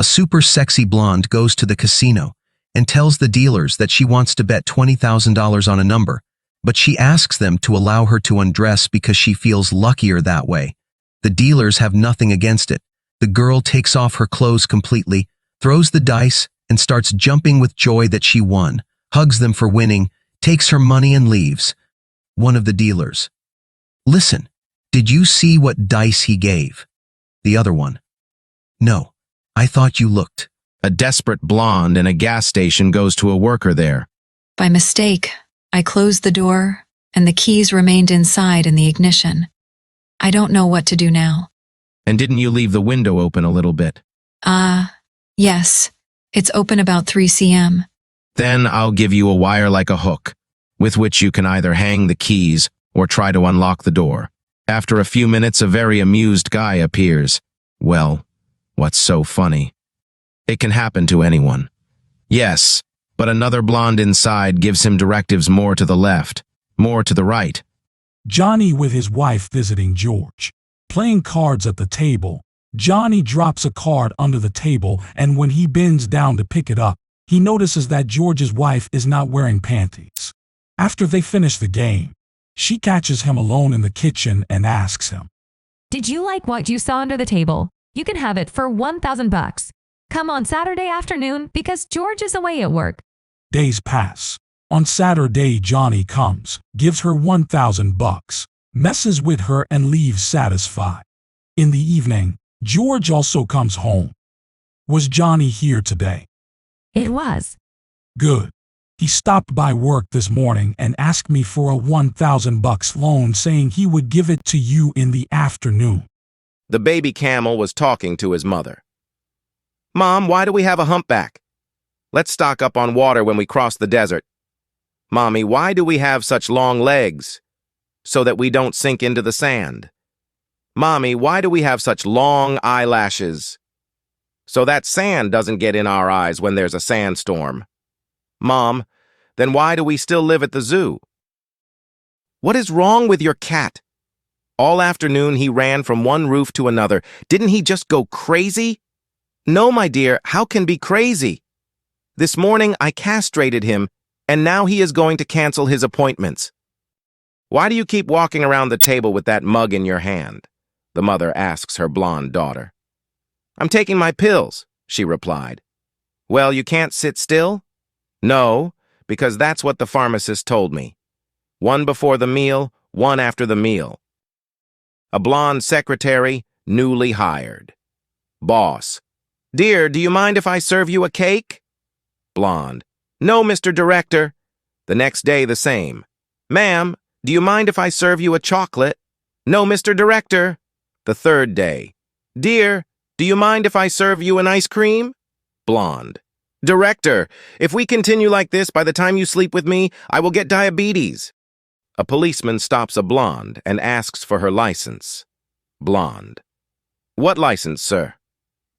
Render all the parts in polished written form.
super sexy blonde goes to the casino and tells the dealers that she wants to bet $20,000 on a number, but she asks them to allow her to undress because she feels luckier that way. The dealers have nothing against it. The girl takes off her clothes completely, throws the dice, and starts jumping with joy that she won, hugs them for winning, takes her money and leaves. One of the dealers: "Listen, did you see what dice he gave?" The other one: "No, I thought you looked." A desperate blonde in a gas station goes to a worker there. By mistake, I closed the door, and the keys remained inside in the ignition. I don't know what to do now. And didn't you leave the window open a little bit? Yes. It's open about 3 cm. Then I'll give you a wire like a hook, with which you can either hang the keys or try to unlock the door. After a few minutes, a very amused guy appears. Well, what's so funny? It can happen to anyone. Yes, but another blonde inside gives him directives more to the left, more to the right. Johnny with his wife visiting George. Playing cards at the table, Johnny drops a card under the table, and when he bends down to pick it up, he notices that George's wife is not wearing panties. After they finish the game, she catches him alone in the kitchen and asks him, "Did you like what you saw under the table? You can have it for $1,000. Come on Saturday afternoon because George is away at work." Days pass. On Saturday, Johnny comes, gives her $1,000, messes with her and leaves satisfied. In the evening, George also comes home. Was Johnny here today? It was. Good. He stopped by work this morning and asked me for a $1,000 loan, saying he would give it to you in the afternoon. The baby camel was talking to his mother. "Mom, why do we have a humpback? Let's stock up on water when we cross the desert. Mommy, why do we have such long legs? So that we don't sink into the sand. Mommy, why do we have such long eyelashes? So that sand doesn't get in our eyes when there's a sandstorm. Mom, then why do we still live at the zoo? What is wrong with your cat? All afternoon he ran from one roof to another. Didn't he just go crazy? No, my dear, how can be crazy? This morning I castrated him, and now he is going to cancel his appointments. Why do you keep walking around the table with that mug in your hand?" the mother asks her blonde daughter. "I'm taking my pills," she replied. "Well, you can't sit still?" "No, because that's what the pharmacist told me. One before the meal, one after the meal." A blonde secretary, newly hired. Boss: "Dear, do you mind if I serve you a cake?" Blonde: "No, Mr. Director." The next day the same. "Ma'am, do you mind if I serve you a chocolate?" "No, Mr. Director." The third day. "Dear, do you mind if I serve you an ice cream?" Blonde: "Director, if we continue like this, by the time you sleep with me, I will get diabetes." A policeman stops a blonde and asks for her license. Blonde: "What license, sir?"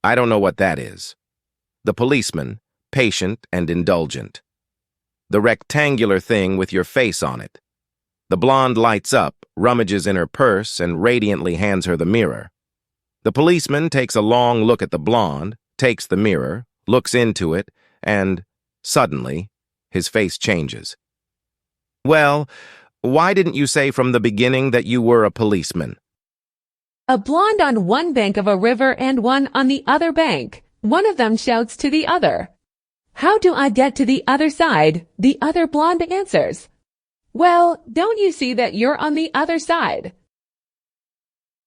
"I don't know what that is." The policeman, patient and indulgent: "The rectangular thing with your face on it." The blonde lights up, rummages in her purse, and radiantly hands her the mirror. The policeman takes a long look at the blonde, takes the mirror, looks into it, and, suddenly, his face changes. "Well, why didn't you say from the beginning that you were a policeman?" A blonde on one bank of a river and one on the other bank. One of them shouts to the other, "How do I get to the other side?" The other blonde answers, "Well, don't you see that you're on the other side?"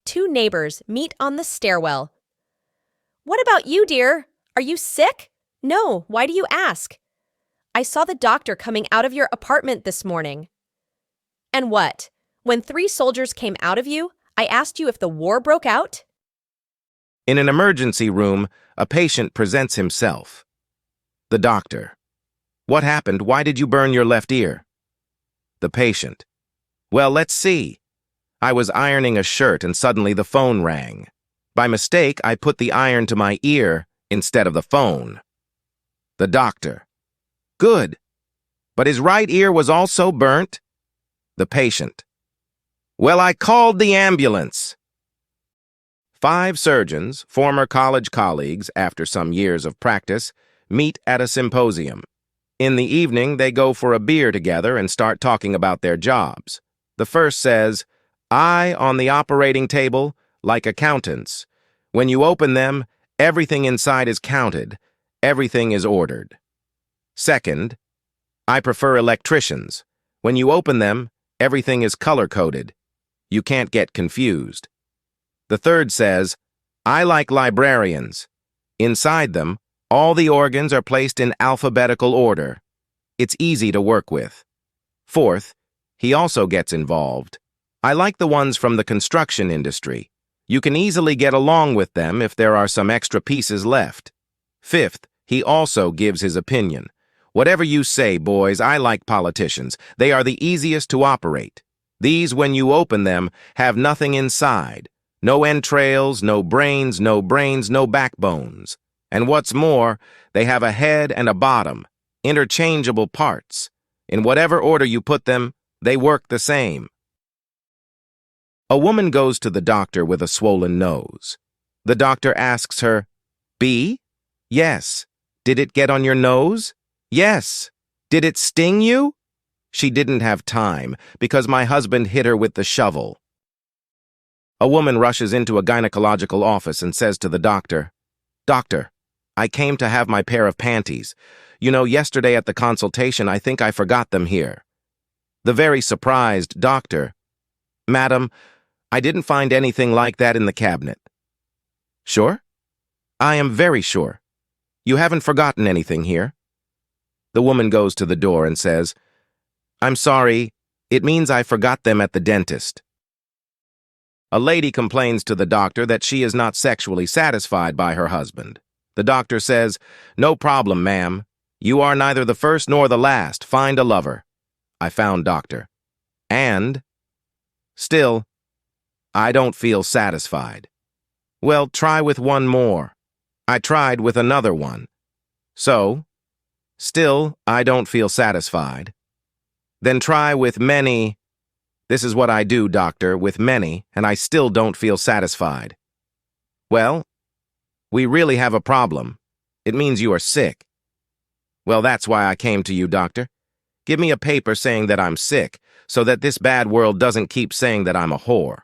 Two neighbors meet on the stairwell. "What about you, dear? Are you sick?" "No, why do you ask?" "I saw the doctor coming out of your apartment this morning." "And what? When 3 soldiers came out of you, I asked you if the war broke out?" In an emergency room, a patient presents himself. The doctor: "What happened? Why did you burn your left ear?" The patient: "Well, let's see. I was ironing a shirt and suddenly the phone rang. By mistake, I put the iron to my ear instead of the phone." The doctor: "Good. But his right ear was also burnt?" The patient: "Well, I called the ambulance." 5 surgeons, former college colleagues after some years of practice, meet at a symposium. In the evening, they go for a beer together and start talking about their jobs. The first says, "I on the operating table, like accountants. When you open them, everything inside is counted. Everything is ordered." Second, "I prefer electricians. When you open them, everything is color-coded. You can't get confused." The third says, "I like librarians. Inside them, all the organs are placed in alphabetical order. It's easy to work with." Fourth, he also gets involved. "I like the ones from the construction industry. You can easily get along with them if there are some extra pieces left." Fifth, he also gives his opinion. "Whatever you say, boys, I like politicians. They are the easiest to operate. These, when you open them, have nothing inside. No entrails, no brains, no backbones. And what's more, they have a head and a bottom, interchangeable parts. In whatever order you put them, they work the same." A woman goes to the doctor with a swollen nose. The doctor asks her, "B? Yes. Did it get on your nose? Yes. Did it sting you?" "She didn't have time, because my husband hit her with the shovel." A woman rushes into a gynecological office and says to the doctor, "Doctor, I came to have my pair of panties. You know, yesterday at the consultation, I think I forgot them here." The very surprised doctor, "Madam, I didn't find anything like that in the cabinet." "Sure?" "I am very sure. You haven't forgotten anything here." The woman goes to the door and says, "I'm sorry, it means I forgot them at the dentist." A lady complains to the doctor that she is not sexually satisfied by her husband. The doctor says, "No problem, ma'am. You are neither the first nor the last. Find a lover." "I found, doctor. And still, I don't feel satisfied." "Well, try with one more." "I tried with another one." "So, still, I don't feel satisfied." "Then try with many." "This is what I do, doctor, with many, and I still don't feel satisfied." "Well, we really have a problem. It means you are sick." "Well, that's why I came to you, doctor. Give me a paper saying that I'm sick, so that this bad world doesn't keep saying that I'm a whore."